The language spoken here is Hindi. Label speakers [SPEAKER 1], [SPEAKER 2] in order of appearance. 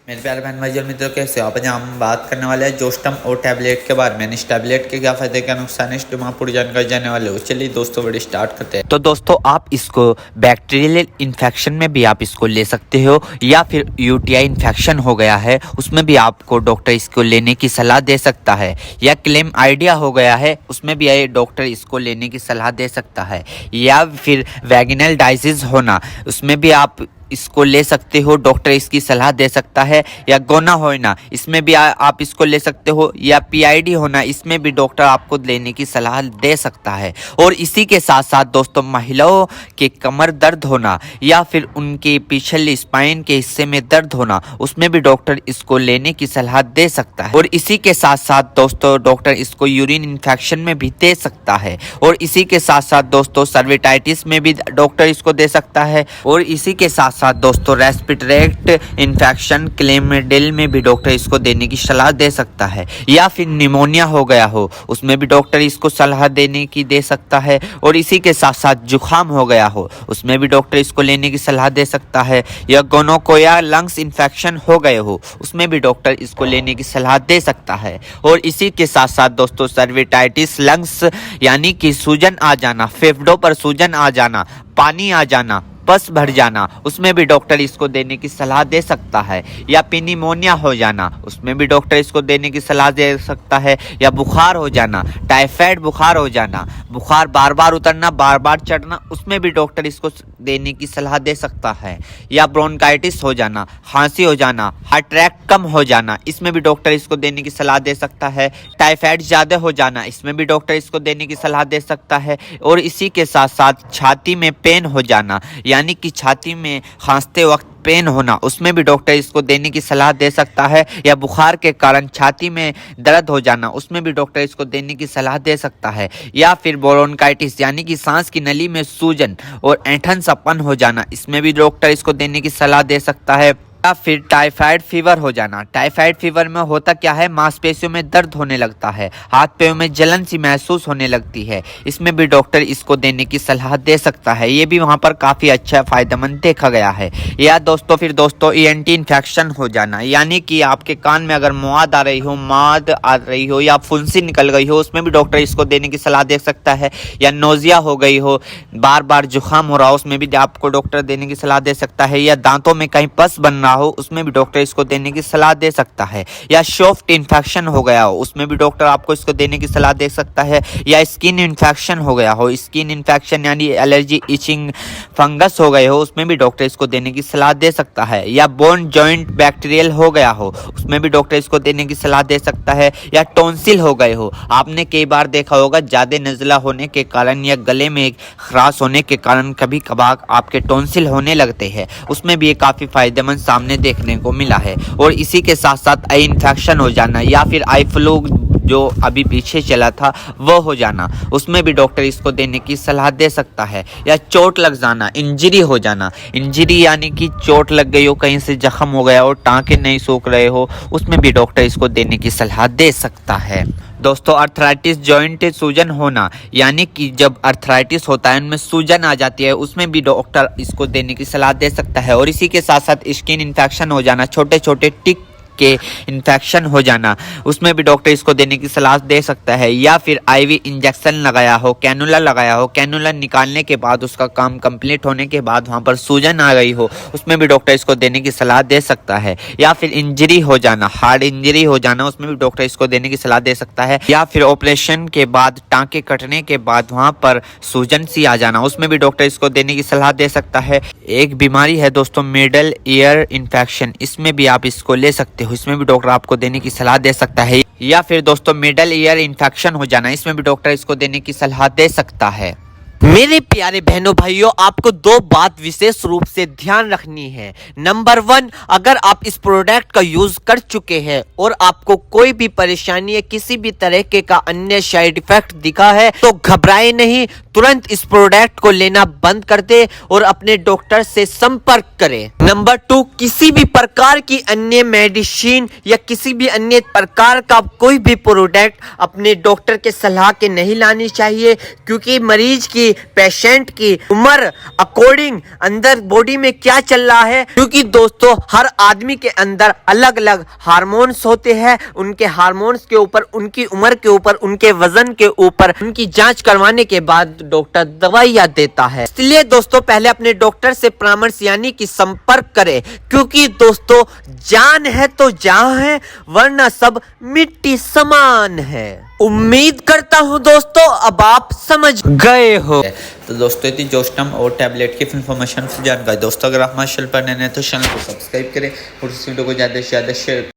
[SPEAKER 1] मेरे प्यारे बहन भाई और मित्रों, कैसे हो आप? आज हम बात करने वाले हैं जोस्टम और टैबलेट के बारे में। इस टैबलेट के क्या फायदे क्या नुकसान है, इस पर पूरी जानकारी जाने वाले हो। चलिए दोस्तों वीडियो स्टार्ट करते हैं।
[SPEAKER 2] तो दोस्तों आप इसको बैक्टीरियल इन्फेक्शन में भी आप इसको ले सकते हो, या फिर यूटीआई इन्फेक्शन हो गया है उसमें भी आपको डॉक्टर इसको लेने की सलाह दे सकता है, या क्लेम आइडिया हो गया है उसमें भी डॉक्टर इसको लेने की सलाह दे सकता है, या फिर वैगिनल डाइजिस होना उसमें भी आप इसको ले सकते हो, डॉक्टर इसकी सलाह दे सकता है, या गोना होना इसमें भी आप इसको ले सकते हो, या पीआईडी होना इसमें भी डॉक्टर आपको लेने की सलाह दे सकता है। और इसी के साथ साथ दोस्तों महिलाओं के कमर दर्द होना या फिर उनके पिछले स्पाइन के हिस्से में दर्द होना उसमें भी डॉक्टर इसको लेने की सलाह दे सकता है। और इसी के साथ साथ दोस्तों डॉक्टर इसको यूरिन इन्फेक्शन में भी दे सकता है। और इसी के साथ साथ दोस्तों सर्विटाइटिस में भी डॉक्टर इसको दे सकता है। और इसी के साथ साथ दोस्तों रेस्पिरेटरी इन्फेक्शन क्लेमिडिल में भी डॉक्टर इसको देने की सलाह दे सकता है, या फिर निमोनिया हो गया हो उसमें भी डॉक्टर इसको सलाह देने की दे सकता है। और इसी के साथ साथ जुखाम हो गया हो उसमें भी डॉक्टर इसको लेने की सलाह दे सकता है, या गोनोकोया लंग्स इन्फेक्शन हो गए हो उसमें भी डॉक्टर इसको लेने की सलाह दे सकता है। और इसी के साथ साथ दोस्तों सर्विटाइटिस लंग्स यानी कि सूजन आ जाना, फेफड़ों पर सूजन आ जाना, पानी आ जाना, पस भर जाना उसमें भी डॉक्टर इसको देने की सलाह दे सकता है, या निमोनिया हो जाना उसमें भी डॉक्टर इसको देने की सलाह दे सकता है, या बुखार हो जाना, टाइफाइड बुखार हो जाना, बुखार बार बार उतरना बार बार चढ़ना उसमें भी डॉक्टर इसको देने की सलाह दे सकता है, या ब्रोंकाइटिस हो जाना, खांसी हो जाना, हार्ट अटैक कम हो जाना इसमें भी डॉक्टर इसको देने की सलाह दे सकता है, टाइफाइड ज़्यादा हो जाना इसमें भी डॉक्टर इसको देने की सलाह दे सकता है। और इसी के साथ साथ छाती में पेन हो जाना यानी कि छाती में खांसते वक्त पेन होना उसमें भी डॉक्टर इसको देने की सलाह दे सकता है, या बुखार के कारण छाती में दर्द हो जाना उसमें भी डॉक्टर इसको देने की सलाह दे सकता है, या फिर ब्रोंकाइटिस यानी कि सांस की नली में सूजन और ऐंठन सपन हो जाना इसमें भी डॉक्टर इसको देने की सलाह दे सकता है, या फिर टाइफाइड फीवर हो जाना। टाइफाइड फीवर में होता क्या है, मांसपेशियों में दर्द होने लगता है, हाथ पैरों में जलन सी महसूस होने लगती है, इसमें भी डॉक्टर इसको देने की सलाह दे सकता है। ये भी वहाँ पर काफ़ी अच्छा फायदेमंद देखा गया है। या दोस्तों ईएनटी इन्फेक्शन हो जाना यानी कि आपके कान में अगर माद आ रही हो या फुंसी निकल गई हो उसमें भी डॉक्टर इसको देने की सलाह दे सकता है, या नोजिया हो गई हो, बार बार जुकाम हो रहा हो उसमें भी आपको डॉक्टर देने की सलाह दे सकता है, या दांतों में कहीं पस बन रहा हो उसमें भी डॉक्टर इसको देने की सलाह दे सकता है, या सॉफ्ट इन्फेक्शन हो गया हो उसमें भी डॉक्टर आपको इसको देने की सलाह दे सकता है, या स्किन इन्फेक्शन हो गया हो, स्किन इन्फेक्शन यानी एलर्जी इचिंग फंगस हो गए हो उसमें भी डॉक्टर इसको देने की सलाह दे सकता है, या बोन जॉइंट बैक्टीरियल हो गया हो उसमें भी डॉक्टर इसको देने की सलाह दे सकता है, या टॉन्सिल हो गए हो। आपने कई बार देखा होगा ज़्यादा नज़ला होने के कारण या गले में खराश होने के कारण कभी कभार आपके टॉन्सिल होने लगते हैं उसमें भी ये काफ़ी फायदेमंद सामने देखने को मिला है। और इसी के साथ साथ आई इन्फेक्शन हो जाना या फिर आई फ्लू जो अभी पीछे चला था वो हो जाना उसमें भी डॉक्टर इसको देने की सलाह दे सकता है, या चोट लग जाना, इंजरी हो जाना, इंजरी यानी कि चोट लग गई हो, कहीं से जख्म हो गया हो, टांके नहीं सूख रहे हो उसमें भी डॉक्टर इसको देने की सलाह दे सकता है। दोस्तों अर्थराइटिस जॉइंट सूजन होना यानी कि जब अर्थराइटिस होता है उनमें सूजन आ जाती है उसमें भी डॉक्टर इसको देने की सलाह दे सकता है। और इसी के साथ साथ स्किन इन्फेक्शन हो जाना, छोटे छोटे टिक के इन्फेक्शन हो जाना उसमें भी डॉक्टर इसको देने की सलाह दे सकता है, या फिर आईवी इंजेक्शन लगाया हो, कैनुला लगाया हो, कैनुला निकालने के बाद उसका काम कंप्लीट होने के बाद वहाँ पर सूजन आ गई हो उसमें भी डॉक्टर इसको देने की सलाह दे सकता है, या फिर इंजरी हो जाना, हार्ड इंजरी हो जाना उसमें भी डॉक्टर इसको देने की सलाह दे सकता है, या फिर ऑपरेशन के बाद टाँके कटने के बाद वहाँ पर सूजन सी आ जाना उसमें भी डॉक्टर इसको देने की सलाह दे सकता है। एक बीमारी है दोस्तों मिडल ईयर इन्फेक्शन, इसमें भी आप इसको ले सकते हो, इसमें भी डॉक्टर आपको देने की सलाह दे सकता है, या फिर दोस्तों मिडल ईयर इन्फेक्शन हो जाना इसमें भी डॉक्टर इसको देने की सलाह दे सकता है।
[SPEAKER 3] मेरे प्यारे बहनों भाइयों, आपको दो बात विशेष रूप से ध्यान रखनी है। नंबर 1, अगर आप इस प्रोडक्ट का यूज कर चुके हैं और आपको कोई भी परेशानी या किसी भी तरह के का अन्य साइड इफेक्ट दिखा है तो घबराए नहीं, तुरंत इस प्रोडक्ट को लेना बंद कर दे और अपने डॉक्टर से संपर्क करें। नंबर 2, किसी भी प्रकार की अन्य मेडिसिन या किसी भी अन्य प्रकार का कोई भी प्रोडक्ट अपने डॉक्टर के सलाह के नहीं लानी चाहिए, क्योंकि मरीज की, पेशेंट की उम्र अकॉर्डिंग अंदर बॉडी में क्या चल रहा है, क्योंकि दोस्तों हर आदमी के अंदर अलग अलग हार्मोन्स होते हैं। उनके हार्मोन्स के ऊपर, उनकी उम्र के ऊपर, उनके वजन के ऊपर उनकी जांच करवाने के बाद डॉक्टर दवाइयां देता है। इसलिए दोस्तों पहले अपने डॉक्टर से परामर्श यानी कि संपर्क करें, क्योंकि दोस्तों जान है तो जहां है, वरना सब मिट्टी समान है। उम्मीद करता हूं दोस्तों अब आप समझ गए हो।
[SPEAKER 1] तो दोस्तों यदि जोस्टम और टैबलेट की इन्फॉर्मेशन से जानकारी दोस्तों, अगर आप हमारे चैनल पर नए हैं तो चैनल को सब्सक्राइब करें और इस वीडियो को ज़्यादा से ज़्यादा शेयर